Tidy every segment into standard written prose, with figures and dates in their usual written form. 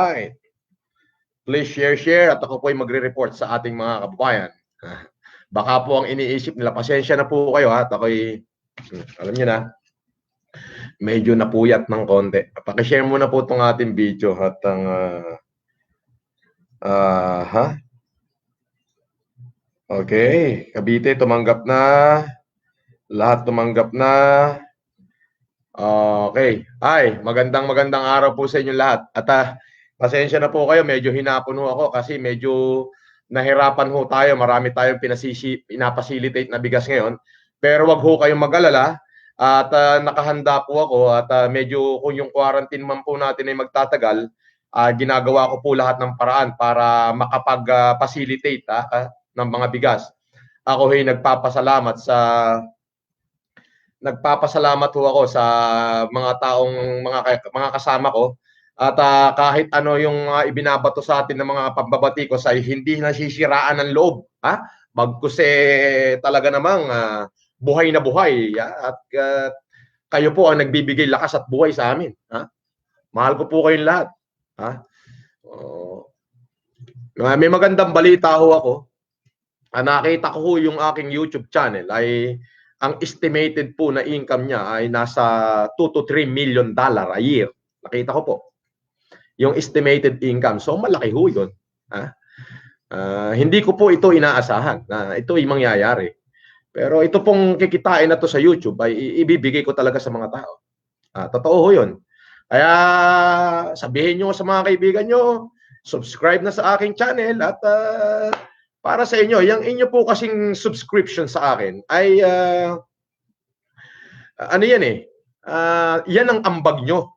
Alright. Please share at ako po ay magre-report sa ating mga kababayan. Baka po ang iniisip nila, pasensya na po kayo at ako'y, alam niyo na, medyo napuyat ng konti. Paki-share muna po itong ating video at ang, Okay, Cavite tumanggap na. Lahat tumanggap na. Okay. Ay, magandang araw po sa inyo lahat. At pasensya na po kayo, medyo hinapon ho ako kasi medyo nahirapan ho tayo. Marami tayong pinapacilitate na bigas ngayon. Pero wag ho kayong mag-alala at nakahanda po ako at medyo kung yung quarantine man po natin ay magtatagal, ginagawa ko po lahat ng paraan para makapag-facilitate ng mga bigas. Ako ay nagpapasalamat ho ako sa mga taong mga kasama ko at kahit ano yung ibinabato sa atin ng mga pambabati ko ay hindi nasisiraan ng loob, bagkus talaga namang buhay na buhay at kayo po ang nagbibigay lakas at buhay sa amin, mahal ko po kayong lahat, may magandang balita ho ako. Nakita ko yung aking YouTube channel ay ang estimated po na income niya ay nasa 2 to 3 million dollar a year. Nakita ko po yung estimated income. So malaki ho yun. Hindi ko po ito inaasahan na ito ay mangyayari. Pero ito pong kikitain na to sa YouTube ay ibibigay ko talaga sa mga tao. Totoo ho yun. Kaya sabihin nyo sa mga kaibigan nyo, subscribe na sa aking channel at para sa inyo, yung inyo po kasing subscription sa akin ay ano yan yan ang ambag nyo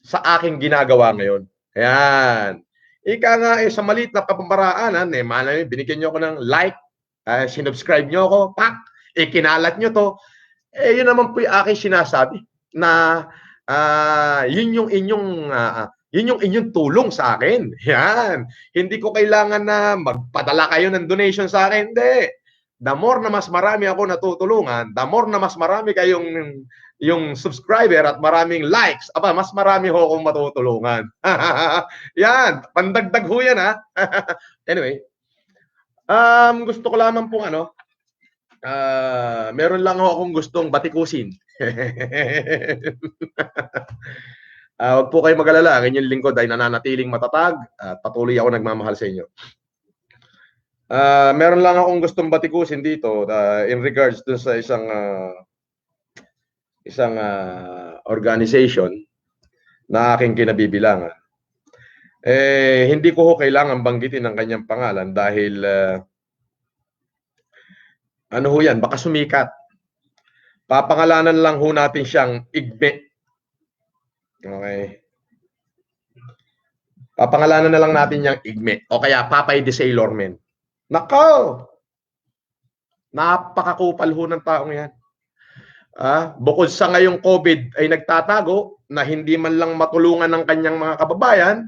sa aking ginagawa ngayon. Ayan. Ika nga sa maliit na kapamaraanan, malay binigyan nyo ako ng like, sinubscribe nyo ako, pak, kinalat nyo to. Yun naman po yung aking sinasabi na yun yung inyong tulong sa akin. Yan. Hindi ko kailangan na magpadala kayo ng donation sa akin. Hindi. The more na mas marami ako natutulungan, the more na mas marami kayong yung subscriber at maraming likes, mas marami ho akong matutulungan. Yan. Pandagdag ho yan, Anyway. Gusto ko lamang pong meron lang ho akong gustong batikusin. Huwag po kayo mag-alala, ang inyong lingkod ay nananatiling matatag at patuloy ako nagmamahal sa inyo. Meron lang akong gustong batikusin dito in regards to sa isang organization na aking kinabibilangan. Hindi ko kailangan banggitin ang kanyang pangalan dahil ano ho yan, baka sumikat. Papangalanan lang ho natin siyang Igme. Okay. Papangalanan na lang natin yung Igme o kaya Papay de Sailorman. Nako! Napakakupal ho ng taong yan. Bukod sa ngayong COVID ay nagtatago na hindi man lang matulungan ng kanyang mga kababayan,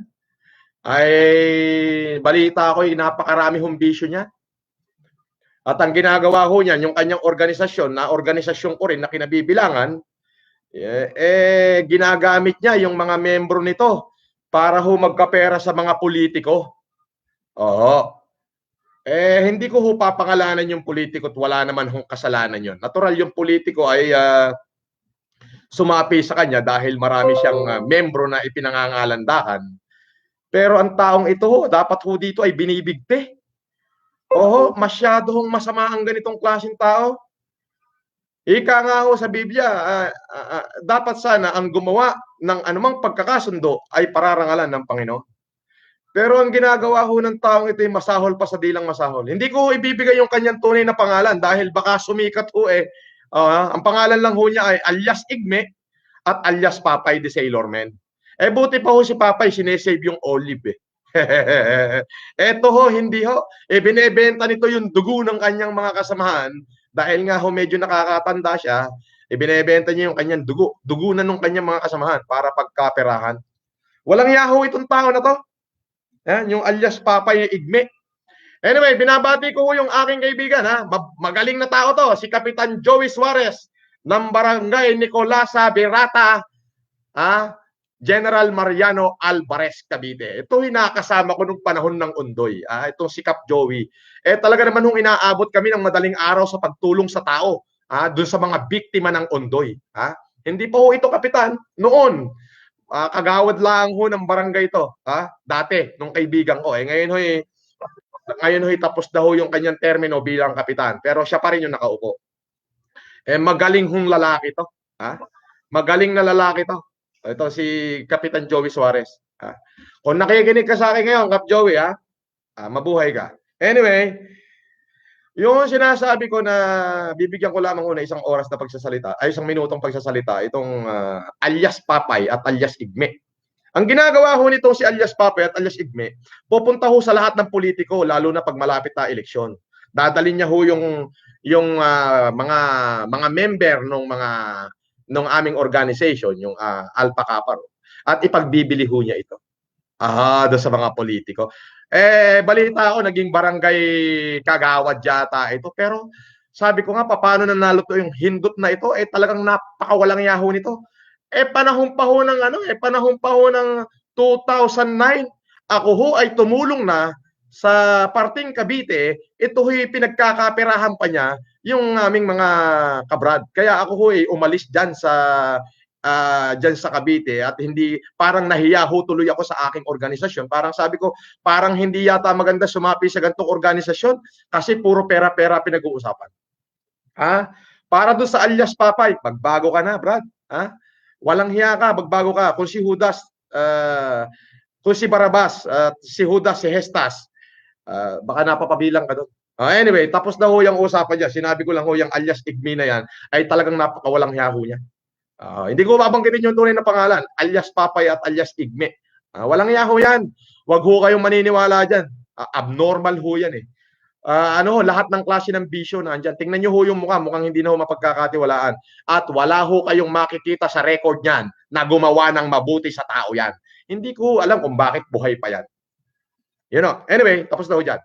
ay balita ko ay napakarami hong bisyo niya. At ang ginagawa ho niyan, yung kanyang organisasyon, na organisasyon ko rin na kinabibilangan, ginagamit niya yung mga membro nito para ho magkapera sa mga politiko. Hindi ko ho papangalanan yung politiko at wala naman hong kasalanan yun. Natural yung politiko ay sumapi sa kanya dahil marami siyang membro na ipinangangalandakan. Pero ang taong ito ho, dapat ho dito ay binibigti. Masyado hong masama ang ganitong klaseng tao. Ika nga ho sa Biblia, dapat sana ang gumawa ng anumang pagkakasundo ay pararangalan ng Panginoon. Pero ang ginagawa ho ng taong ito ay masahol pa sa dilang masahol. Hindi ko ibibigay yung kanyang tunay na pangalan dahil baka sumikat ho ang pangalan lang ho niya ay alias Igme at alias Papay de Sailorman. Buti pa ho si Papay sinesave yung olive Eto ho, hindi ho. Binebenta nito yung dugo ng kanyang mga kasamahan. Dahil nga ho medyo nakakatanda siya, binebenta niya yung kanyang dugo. Dugo na nung kanyang mga kasamahan para pagkaperahan. Walang yaho itong tao na to. Yung alias Papay Igme. Anyway, binabati ko yung aking kaibigan. Magaling na tao to. Si Kapitan Joey Suarez ng Barangay Nicolasa, Berata. General Mariano Alvarez Cavite. Ito hinakasama ko nung panahon ng Undoy. Itong si Cap Joey. Talaga naman nung inaabot kami ng madaling araw sa pagtulong sa tao. Doon sa mga biktima ng Undoy. Hindi pa ho ito kapitan. Noon, kagawad lang ho ng barangay ito. Dati, nung kaibigan ko. Ngayon ho, tapos na ho yung kanyang termino bilang kapitan. Pero siya pa rin yung nakaupo. Magaling hong lalaki to. Magaling na lalaki to. Ito si Kapitan Joey Suarez. Kung nakikinig ka sa akin ngayon, Kap Joey, mabuhay ka. Anyway, yung sinasabi ko na bibigyan ko lamang una isang oras na pagsasalita, ay isang minutong pagsasalita, itong alias Papay at alias Igme. Ang ginagawa ho nito si alias Papay at alias Igme, pupunta ho sa lahat ng politiko, lalo na pag malapit na eleksyon. Dadalhin niya ho yung mga member nung aming organization, yung Alpha Kappa, at ipagbibili ho niya ito. Doon sa mga politiko. Balita ko, naging barangay kagawad yata ito. Pero sabi ko nga, paano nanalo to yung hindot na ito? Talagang napakawalang yaho nito. Panahon pa ho ng 2009, ako ho ay tumulong na sa parting Cavite. Ito ho'y pinagkakaperahan pa niya yung aming mga kabrad. Kaya ako ho'y umalis dyan sa Cavite at hindi, parang nahiya ho tuloy ako sa aking organisasyon. Parang sabi ko, parang hindi yata maganda sumapi sa ganitong organisasyon kasi puro pera-pera pinag-uusapan. Para doon sa alias Papay, magbago ka na, Brad. Walang hiya ka, magbago ka. Kung si Judas, kung si Barabas, si Judas, si Hestas, baka napapabilang ka doon. Anyway, tapos na ho yung usapan niya. Sinabi ko lang ho yung alias Igme na yan ay talagang napakawalang yaho niya. Hindi ko babanggitin yung tunay na pangalan, alias Papay at alias Igme. Walang yaho yan. Wag ho kayong maniniwala dyan. Abnormal ho yan eh. Lahat ng klase ng bisyo na andyan. Tingnan nyo ho yung mukha, mukhang hindi na ho mapagkakatiwalaan. At wala ho kayong makikita sa record niyan na gumawa ng mabuti sa tao yan. Hindi ko alam kung bakit buhay pa yan. Anyway, tapos na ho dyan.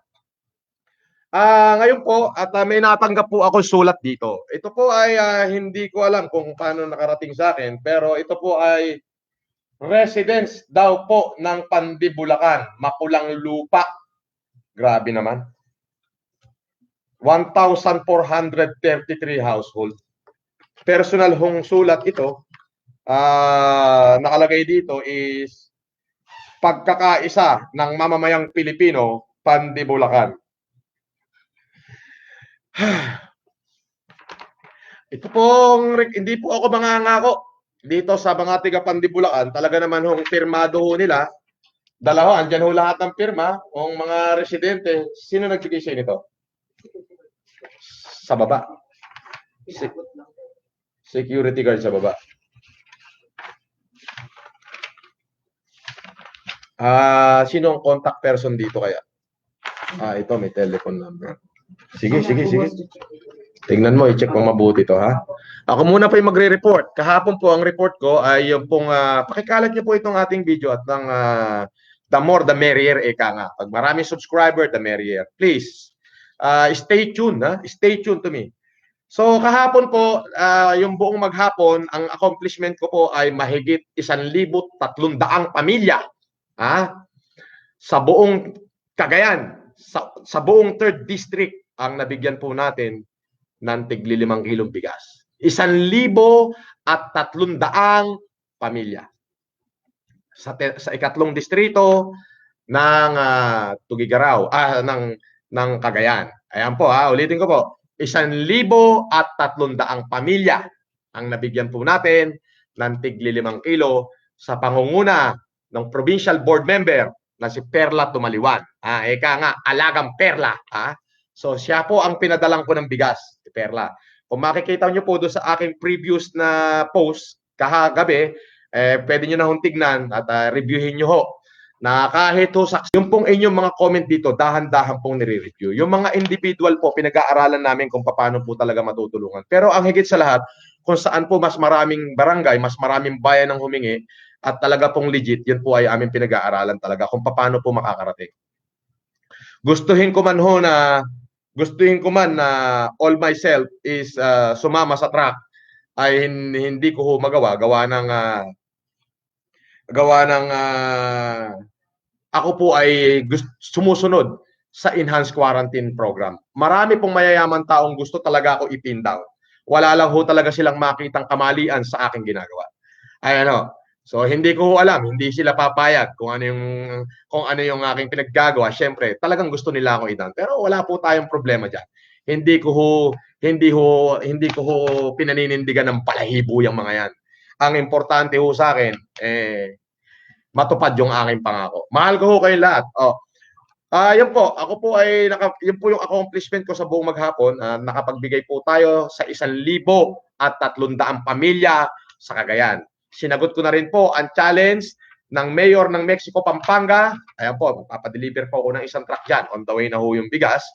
Ngayon po, at may natanggap po ako sulat dito. Ito po ay hindi ko alam kung paano nakarating sa akin, pero ito po ay residence daw po ng Pandibulacan, Mapulang Lupa. Grabe naman. 1,433 household. Personal hong sulat ito. Nakalagay dito is pagkakaisa ng mamamayang Pilipino, Pandibulacan. Ito pong, hindi po ako mangangako dito sa mga tiga Pandibulacan. Talaga naman hong pirmado ho nila. Dalawa, andyan ho lahat ng pirma, ang mga residente. Sino nagbigay sa nito? Sa baba. Security guard sa baba. Sino ang contact person dito kaya? Ito may telephone number. Sige. Tingnan mo, i-check mo mabuti to, ha? Ako muna pa yung magre-report. Kahapon po, ang report ko ay yung pong, pakikalat niyo po itong ating video at ng the more the merrier, nga. Pag maraming subscriber, the merrier. Please, stay tuned, ha? Stay tuned to me. So, kahapon po, yung buong maghapon, ang accomplishment ko po ay mahigit 1,300 pamilya, sa buong Cagayan, sa buong 3rd District, ang nabigyan po natin ng tigli 5 kilong bigas. 1,300 pamilya. Sa ikatlong distrito ng Tugigaraw, ng Cagayan. Ayan po, ulitin ko po. 1,300 pamilya ang nabigyan po natin ng tigli 5 kilo sa pangunguna ng provincial board member na si Perla Tumaliwan. Alagang Perla. So siya po ang pinadalang ko ng bigas, si Perla. Kung makikita nyo po doon sa aking previous na post kahagabi, pwede nyo na hong tignan at reviewin nyo ho. Na kahit ho yung pong inyong mga comment dito, dahan-dahan pong nire-review. Yung mga individual po, pinag-aaralan namin kung paano po talaga matutulungan. Pero ang higit sa lahat, kung saan po mas maraming barangay, mas maraming bayan ang humingi, at talaga pong legit, yun po ay aming pinag-aaralan talaga kung paano po makakarating. Gustuhin ko man na all myself is sumama sa track, ay hindi ko magawa ng gawa ng ako po ay sumusunod sa enhanced quarantine program. Marami pong mayayaman taong gusto talaga ako ipin down. Wala lang ho talaga silang makitang kamalian sa aking ginagawa. Ay ano, so hindi ko alam, hindi sila papayag kung ano yung aking pinaggagawa. Syempre, talagang gusto nila ako i-down. Pero wala po tayong problema diyan. Hindi ko ho pinaninindigan ng balahibo yung mga yan. Ang importante ho sa akin matupad yung aking pangako. Mahal ko ho kayo lahat. Yun po, ako po ay yun po yung accomplishment ko sa buong maghapon. Nakapagbigay po tayo sa 1,300 pamilya sa Cagayan. Sinagot ko na rin po ang challenge ng Mayor ng Mexico, Pampanga. Ayan po, papadeliver po ako ng isang truck dyan. On the way na ho yung bigas.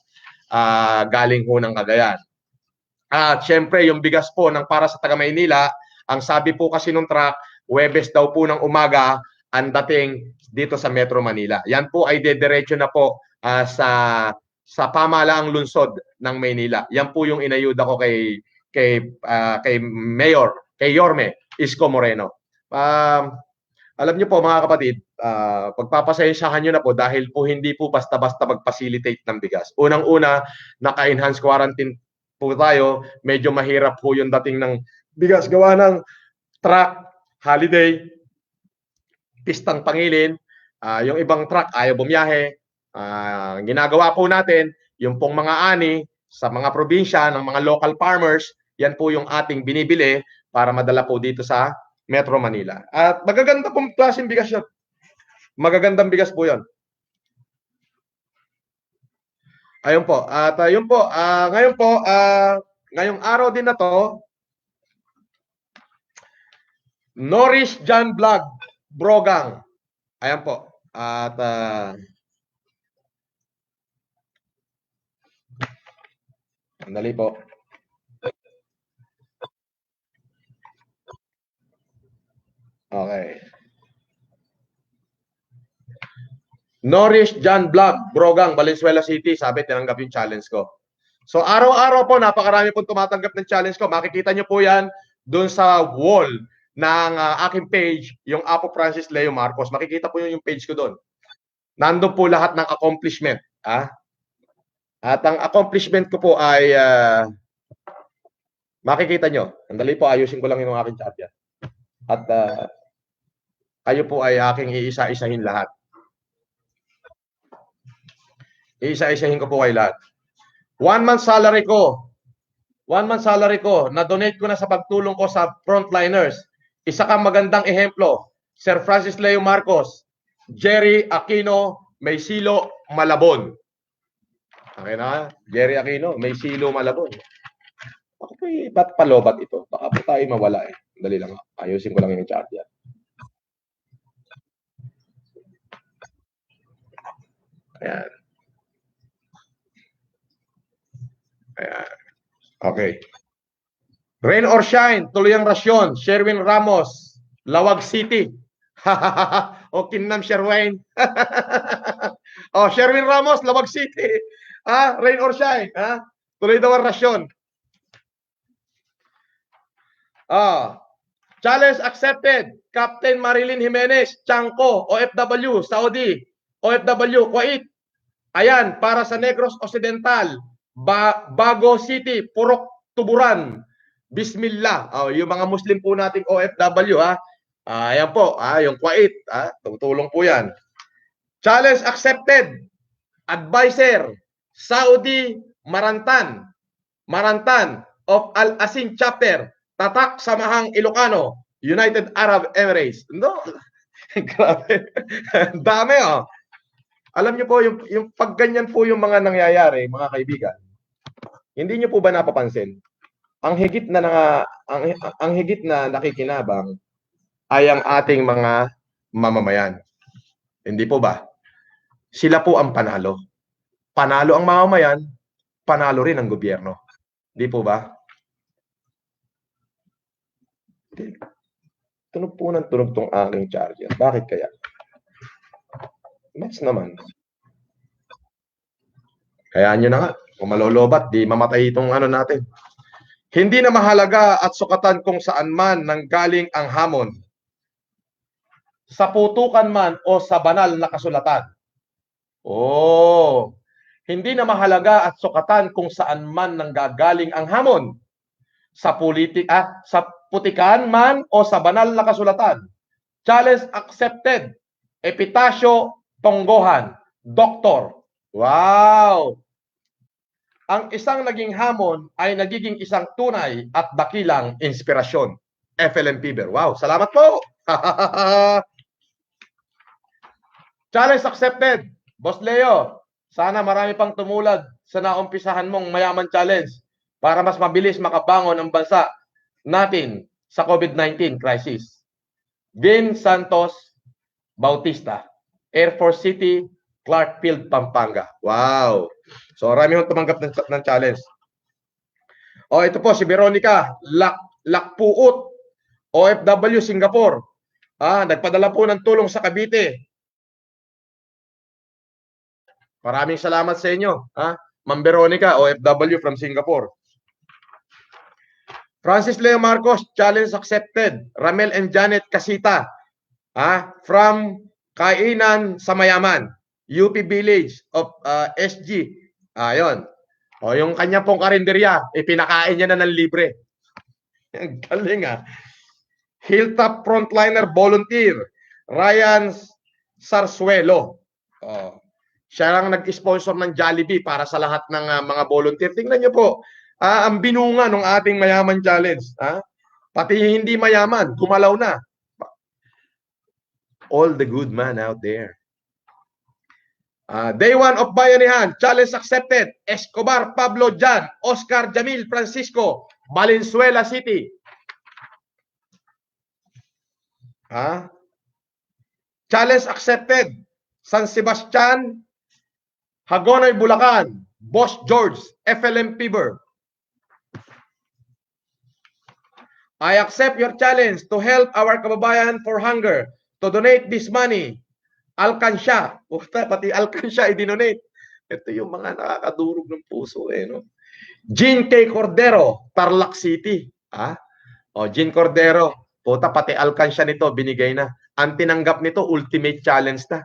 Galing ho ng Cagayan. At syempre, yung bigas po ng para sa taga Maynila, ang sabi po kasi nung truck, Huwebes daw po ng umaga ang dating dito sa Metro Manila. Yan po ay dediretso na po sa pamahalaang lungsod ng Maynila. Yan po yung inayuda ko kay Mayor, kay Yorme Isko Moreno. Alam niyo po mga kapatid, pagpapasensyahan niyo na po dahil po hindi po basta-basta mag-facilitate ng bigas. Unang-una, naka-enhanced quarantine po tayo, medyo mahirap po yung dating ng bigas gawa ng truck, holiday, pistang pangilin, yung ibang truck ayaw bumiyahe. Ginagawa po natin, yung pong mga ani sa mga probinsya ng mga local farmers, yan po yung ating binibili para madala po dito sa Metro Manila. At magaganda pong klaseng bigas yun. Magagandang bigas po yun. Ayun po. At ayun po, ngayon po, ngayong araw din na to, Norris John Vlog Brogang. Ayan po. At andali po. Okay. Norris John Vlog Brogang, Valenzuela City. Sabi, tinanggap yung challenge ko. So araw-araw po, napakarami pong tumatanggap ng challenge ko. Makikita nyo po yan doon sa wall ng aking page, yung Apo Francis Leo Marcos. Makikita po yung page ko doon. Nandun po lahat ng accomplishment. At ang accomplishment ko po ay makikita nyo. Andali po, ayusin ko lang yung aking chat yan. At kayo po ay aking iisa-isahin lahat. Iisa-isahin ko po kayo lahat. 1 month salary ko. 1 month salary ko, na-donate ko na sa pagtulong ko sa frontliners. Isa kang magandang ehemplo. Sir Francis Leo Marcos, Jerry Aquino, Maysilo, Malabon. Okay na? Jerry Aquino, Maysilo, Malabon. Ako po, ba't palobat ito? Baka po tayo mawala eh. Dali lang. Ayusin ko lang yung chat yan. Ayan. Ayan. Okay. Rain or shine, tuloy ang rasyon. Sherwin Ramos, Lawag City. O Kinam Sherwin. O Sherwin Ramos, Lawag City. Rain or shine. Tuloy daw ang rasyon. Challenge accepted. Captain Marilyn Jimenez, Chanco, OFW, Saudi, OFW, Kuwait. Ayan, para sa Negros Occidental, Bago City, Purok Tuburan. Bismillah. Yung mga Muslim po nating OFW, ayan po, yung Kuwait, tutulong po yan. Challenge accepted. Advisor, Saudi, Marantan of Al-Asin Chapter, Tatak Samahang Ilocano, United Arab Emirates. No, grabe. Dami Alam niyo po, yung pagganyan po yung mga nangyayari, mga kaibigan, hindi niyo po ba napapansin? Ang higit na nakikinabang ay ang ating mga mamamayan. Hindi po ba? Sila po ang panalo. Panalo ang mamamayan, panalo rin ang gobyerno. Hindi po ba? Tunog po ng tunog tong aking charger. Bakit kaya? Mas naman. Kaya nyo na nga, kung malolobat, di mamatay itong ano natin. Hindi na mahalaga at sukatan kung saan man nanggaling ang hamon. sa putukan man o sa banal na kasulatan. Oh, hindi na mahalaga at sukatan kung saan man nanggagaling ang hamon. Sa sa putikan man o sa banal na kasulatan. Challenge accepted. Epitasyo Tonggohan, Doktor. Wow! Ang isang naging hamon ay nagiging isang tunay at dakilang inspirasyon. FLM Piber. Wow, salamat po! Challenge accepted. Boss Leo, sana marami pang tumulad sa naumpisahan mong Mayaman Challenge para mas mabilis makabangon ang bansa natin sa COVID-19 crisis. Vin Santos Bautista, Air Force City, Clark Field, Pampanga. Wow! So, marami hong tumanggap ng challenge. O, ito po, si Veronica Lakpuut, OFW, Singapore. Nagpadala po ng tulong sa Cavite. Maraming salamat sa inyo. Ma'am Veronica, OFW from Singapore. Francis Leo Marcos, challenge accepted. Ramel and Janet Casita, from Kainan sa Mayaman, UP Village of SG. Ayun. O, yung kanya pong karinderya, ipinakain niya na ng libre. Ang galing Hilltop Frontliner Volunteer, Ryan Sarsuelo. Siya lang nag-sponsor ng Jollibee para sa lahat ng mga volunteer. Tingnan niyo po, ang binunga ng ating Mayaman Challenge. Pati hindi mayaman, gumalaw na. All the good man out there. Day 1 of Bayanihan, challenge accepted. Escobar, Pablo Jan, Oscar Jamil Francisco, Valenzuela City. Challenge accepted. San Sebastian, Hagonoy, Bulacan, Boss George, FLM Piber. I accept your challenge to help our kababayan for hunger. To donate this money, Alcansya. Pati Alcansya i-donate. Ito yung mga nakakadurog ng puso no? Jean K. Cordero, Tarlac City. Jean Cordero. Pati Alcansya nito, binigay na. Ang tinanggap nito, ultimate challenge na.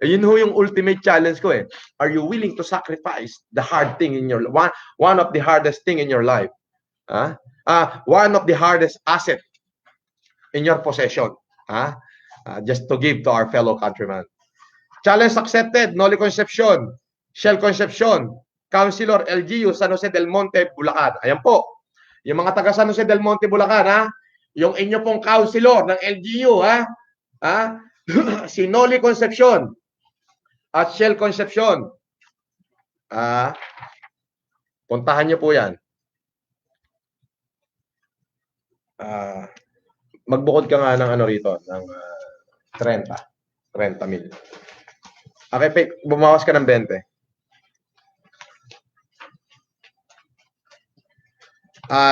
Yun ho yung ultimate challenge ko Are you willing to sacrifice the hard thing in your life? One of the hardest thing in your life. One of the hardest asset in your possession. Just to give to our fellow countrymen. Challenge accepted. Noli Concepcion, Shell Concepcion, Councilor LGU, San Jose del Monte, Bulacan. Ayan po. Yung mga taga San Jose del Monte, Bulacan, yung inyo pong councilor ng LGU, si Noli Concepcion at Shell Concepcion. Puntahan nyo po yan. Magbukod ka nga ng rito, ng 30 mil. Okay, bumawas ka ng 20.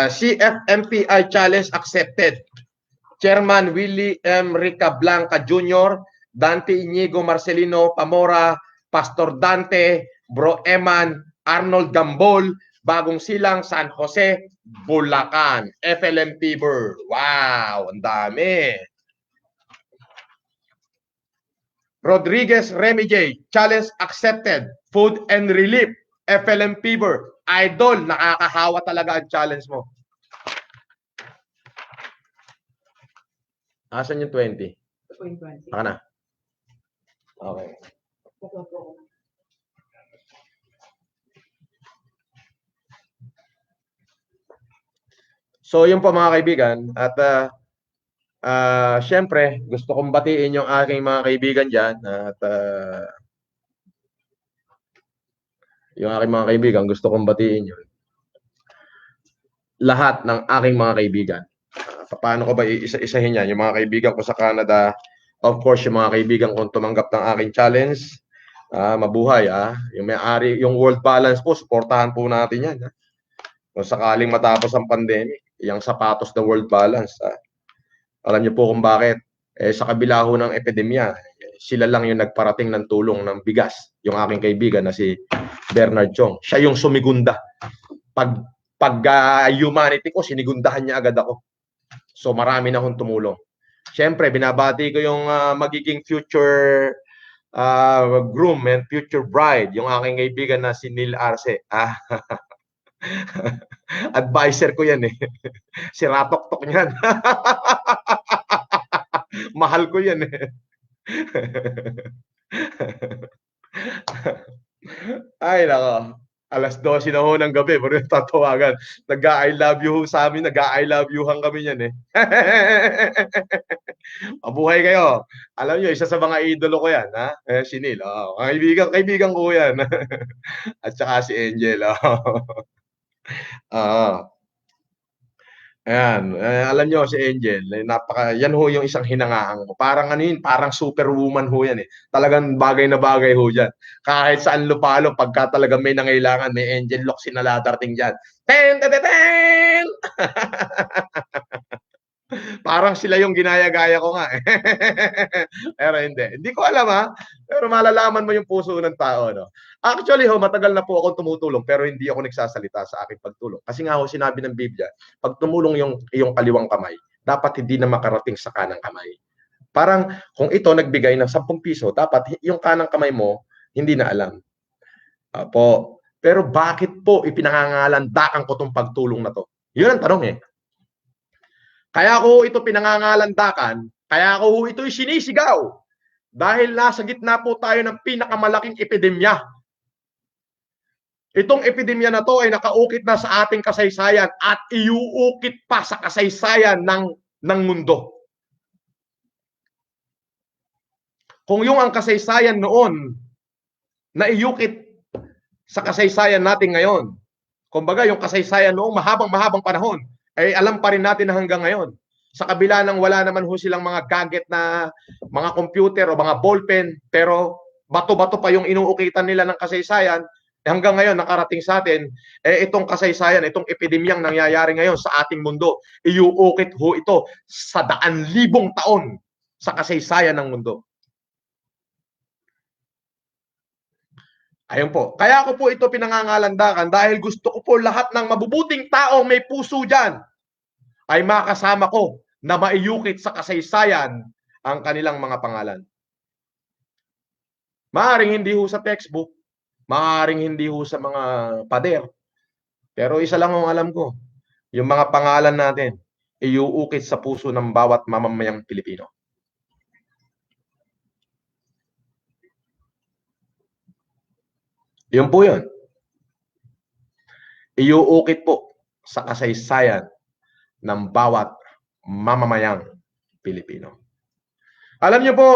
CFMPI challenge accepted. Chairman Willie M. Rica Blanca Jr., Dante Inigo Marcelino Pamora, Pastor Dante, Bro Eman, Arnold Gambol, Bagong Silang, San Jose, Bulacan, FLM Piber. Wow, ang dami. Rodriguez Remy J, challenge accepted. Food and relief, FLM Piber. Idol, nakakahawa talaga ang challenge mo. Asan yung 20? Saka na. Okay. So, yun po mga kaibigan. At syempre, gusto kong batiin yung aking mga kaibigan dyan. At yung aking mga kaibigan, gusto kong batiin yun. Lahat ng aking mga kaibigan. Paano ko ba isa-isahin yan? Yung mga kaibigan ko sa Canada, of course, yung mga kaibigan kong tumanggap ng aking challenge. Mabuhay, yung may-ari, yung world balance po, suportahan po natin yan. Kung sakaling matapos ang pandemic, yung sapatos na world balance. Alam niyo po kung bakit. Sa kabila ho ng epidemya, sila lang yung nagparating ng tulong ng bigas. Yung aking kaibigan na si Bernard Chong. Siya yung sumigunda. Pag humanity ko, sinigundahan niya agad ako. So marami na akong tumulong. Siyempre, binabati ko yung magiging future groom and future bride, yung aking kaibigan na si Neil Arce. Advisor ko yan eh. Si Ratok-tok niyan. Mahal ko yan eh. Ay, nako. Alas 12 na ho ng gabi, pero tatawagan. Nag-I love you ho sa amin, nag-I love you-han kami yan eh. Mabuhay kayo. Alam nyo, isa sa mga idolo ko yan, ha? Si Neil. Oh. Kaibigan ko yan. At saka si Angel. Oh. Ayan, alam nyo si Angel, yan ho yung isang hinangaan ko. Parang ano yun, parang superwoman ho yan eh. Talagang bagay na bagay ho dyan. Kahit saan lupalo, pagka talagang may nangailangan, may Angel Locsin na darating dyan. Ten, ten, ten, ten! Parang sila yung ginaya-gaya ko nga eh. Pero hindi. Hindi ko alam ha. Pero malalaman mo yung puso ng tao. No? Actually ho, matagal na po akong tumutulong pero hindi ako nagsasalita sa aking pagtulong. Kasi nga ho, sinabi ng Biblia, pag tumulong yung iyong kaliwang kamay, dapat hindi na makarating sa kanang kamay. Parang kung ito nagbigay ng 10 piso, dapat yung kanang kamay mo, hindi na alam. Apo. Pero bakit po ipinangangalandakan ko tong pagtulong na to? Yun ang tanong eh. Kaya ko ito pinangangalandakan, kaya ko ito sinisigaw dahil nasa gitna po tayo ng pinakamalaking epidemya. Itong epidemya na to ay nakaukit na sa ating kasaysayan at iuukit pa sa kasaysayan ng mundo. Kung yung ang kasaysayan noon na iukit sa kasaysayan natin ngayon, kumbaga yung kasaysayan noong mahabang panahon, ay alam pa rin natin na hanggang ngayon. Sa kabila ng wala naman ho silang mga gadget na mga computer o mga ballpen, pero bato-bato pa yung inuukitan nila ng kasaysayan, hanggang ngayon nakarating sa atin, itong kasaysayan, itong epidemyang nangyayari ngayon sa ating mundo, iuukit ho ito sa 100,000 taon sa kasaysayan ng mundo. Ayun po. Kaya ko po ito pinangangalandakan dahil gusto ko po lahat ng mabubuting tao may puso dyan ay makasama ko na maiukit sa kasaysayan ang kanilang mga pangalan. Maaring hindi ho sa textbook, maaring hindi ho sa mga pader, pero isa lang ang alam ko, yung mga pangalan natin, iuukit sa puso ng bawat mamamayang Pilipino. Yun po yun. Iuukit po sa kasaysayan ng bawat mamamayang Pilipino. Alam niyo po,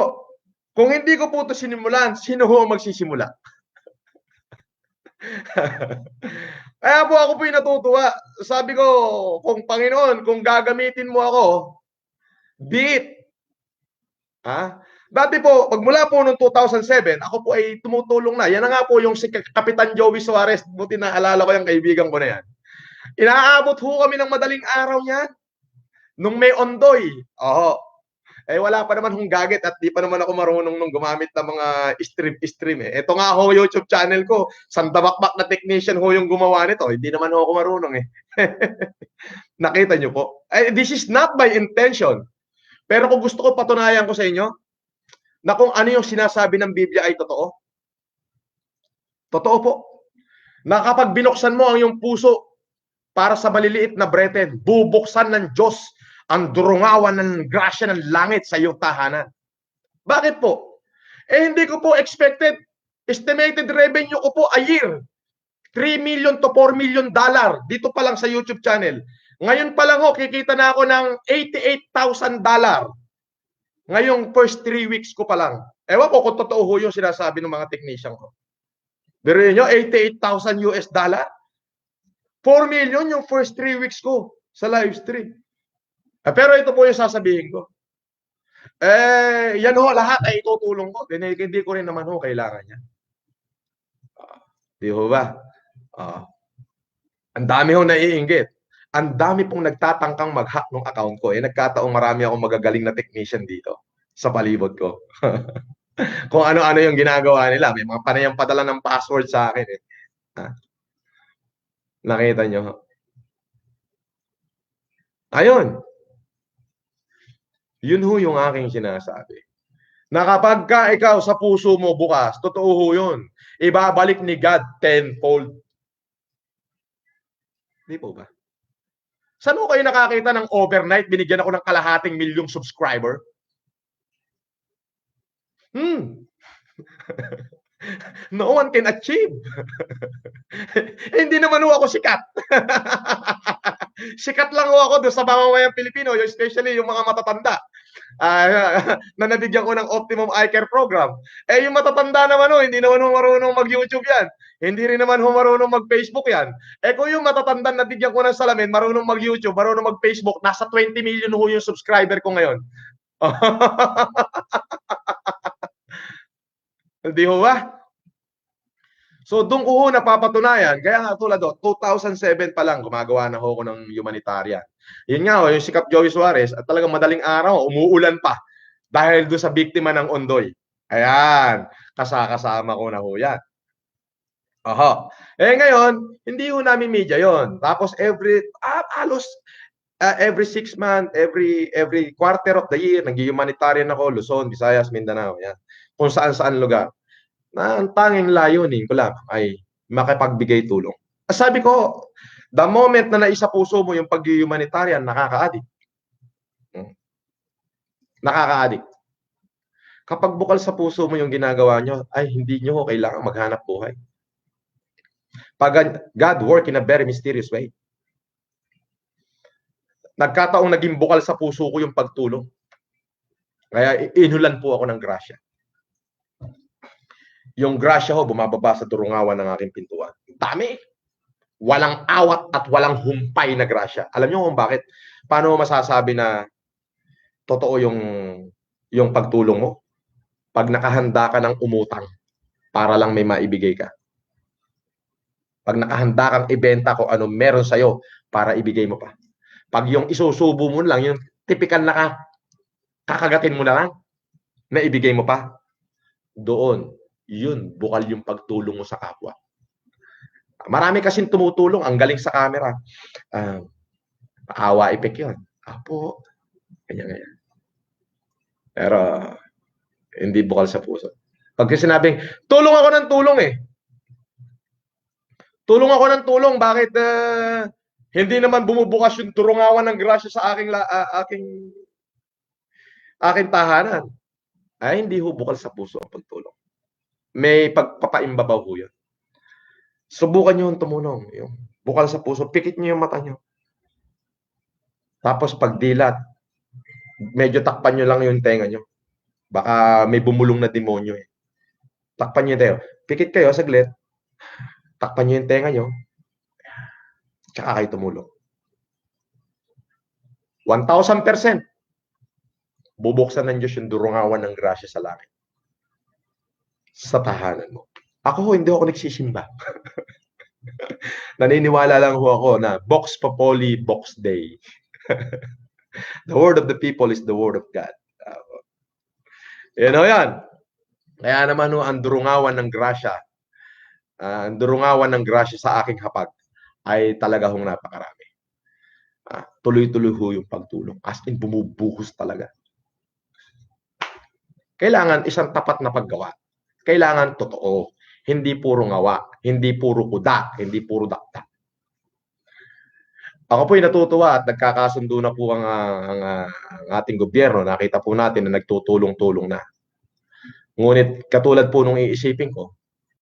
kung hindi ko po ito sinimulan, sino ho magsisimula? Kaya po ako po yung natutuwa. Sabi ko, kung Panginoon, kung gagamitin mo ako, be it. Dati po, pagmula po noong 2007, ako po ay tumutulong na. Yan na nga po yung si Kapitan Joey Suarez. Buti naalala ko yung kaibigan ko na yan. Inaabot ho kami ng madaling araw niyan. Nung may ondoy. Wala pa naman hong gadget at di pa naman ako marunong nung gumamit ng mga stream eh. Ito nga ho YouTube channel ko. Sandabakbak na technician ho yung gumawa nito. Hindi naman ho ako marunong eh. Nakita nyo po. This is not my intention. Pero kung gusto ko patunayan ko sa inyo, na kung ano yung sinasabi ng Biblia ay totoo. Totoo po. Na kapag binuksan mo ang iyong puso para sa maliliit na brethren, bubuksan ng Diyos ang durungawan ng grasya ng langit sa iyong tahanan. Bakit po? Hindi ko po expected. Estimated revenue ko po a year. 3 million to 4 million dollar dito pa lang sa YouTube channel. Ngayon pa lang ho, kikita na ako ng $88,000. Ngayong first 3 weeks ko pa lang. Ewan ko kung totoo ho yung sinasabi ng mga technician ko. Pero yun, $88,000 US. 4 million yung first 3 weeks ko sa live stream. Pero ito po yung sasabihin ko. Yan ho, lahat ay itutulong ko. Hindi ko rin naman ho kailangan yan. Di ho ba? Ang dami ho naiinggit. Ang dami pong nagtatangkang mag-hack ng account ko. Nagkataong marami akong magagaling na technician dito sa palibot ko. Kung ano-ano yung ginagawa nila. May mga panayang padala ng password sa akin. Nakita nyo? Ayun. Yun ho yung aking sinasabi. Na kapag ka ikaw sa puso mo bukas, totoo ho yun. Ibabalik ni God tenfold. Di po ba? Saan ho kayo nakakita ng overnight, binigyan ako ng kalahating milyong subscriber? No one can achieve. Hindi naman ho ako sikat. Sikat lang ho ako doon sa mamamayang Pilipino, especially yung mga matatanda. Na nabigyan ko ng Optimum Eye Care Program. Eh yung matatanda naman ho, hindi naman ho marunong mag-YouTube yan. Hindi rin naman ho marunong mag-Facebook yan. Eh kung yung matatanda nabigyan ko ng salamin, marunong mag-YouTube, marunong mag-Facebook, nasa 20 million ho yung subscriber ko ngayon. Hindi ho ba? So doon ko ho napapatunayan, kaya nga tulad do, 2007 pa lang gumagawa na ho ako ng humanitarian. Yun nga ho, yung si Cap Joey Suarez, at talagang madaling araw, umuulan pa dahil doon sa biktima ng Ondoy. Ayan, kasama ko na ho yan. Oho. Eh ngayon, hindi ho namin media yon. Tapos halos every 6 months, every quarter of the year, nag-humanitarian ako, Luzon, Visayas, Mindanao, yan. Kung saan-saan lugar. Na ang tanging layunin ko lang ay makipagbigay tulong. Sabi ko, the moment na naisa puso mo yung pag-humanitarian, nakaka-addict. Nakaka-addict. Kapag bukal sa puso mo yung ginagawa nyo, ay hindi nyo kailangan maghanap buhay. Pag God work in a very mysterious way. Nagkataong naging bukal sa puso ko yung pagtulong. Kaya inulan po ako ng grasya. Yung grasya ho, bumababa sa durungawan ng aking pintuan. Dami. Walang awat at walang humpay na grasya. Alam niyo kung bakit? Paano mo masasabi na totoo yung pagtulong mo? Pag nakahanda ka ng umutang para lang may maibigay ka. Pag nakahanda kang ibenta kung ano meron sa'yo para ibigay mo pa. Pag yung isusubo mo lang, yung typical na kakagatin mo na lang, na ibigay mo pa. Doon, yun, bukal yung pagtulong mo sa kapwa. Marami kasing tumutulong, ang galing sa camera. Awa effect yun. Apo, ganyan. Pero, hindi bukal sa puso. Pag sinabing, tulong ako ng tulong eh. Tulong ako ng tulong, bakit hindi naman bumubukas yung turungawan ng grasya sa aking tahanan? Ay, hindi ho bukal sa puso ang pagtulong. May pagpapaimbabaw ho yun. Subukan nyo yung tumulong. Yung bukal sa puso, pikit nyo yung mata nyo. Tapos pagdilat, medyo takpan nyo lang yung tenga nyo. Baka may bumulong na demonyo eh. Takpan nyo tayo. Pikit kayo saglit. Takpan nyo yung tenga nyo. Tsaka kayo tumulong. 1,000%. Bubuksan ng Diyos yung durungawan ng grasya sa langit. Sa tahanan mo. Ako, hindi ako nagsisimba. Naniniwala lang ho ako na Vox Populi, Vox Dei. The word of the people is the word of God. Yan o yan. Kaya naman ho, ang durungawan ng grasya, sa aking hapag ay talaga hong napakarami. Tuloy-tuloy ho yung pagtulong. As in, bumubuhos talaga. Kailangan isang tapat na paggawa. Kailangan totoo. Hindi puro ngawa. Hindi puro kuda. Hindi puro dakta. Ako po'y natutuwa at nagkakasundo na po ang ating gobyerno. Nakita po natin na nagtutulong-tulong na. Ngunit katulad po nung iisipin ko,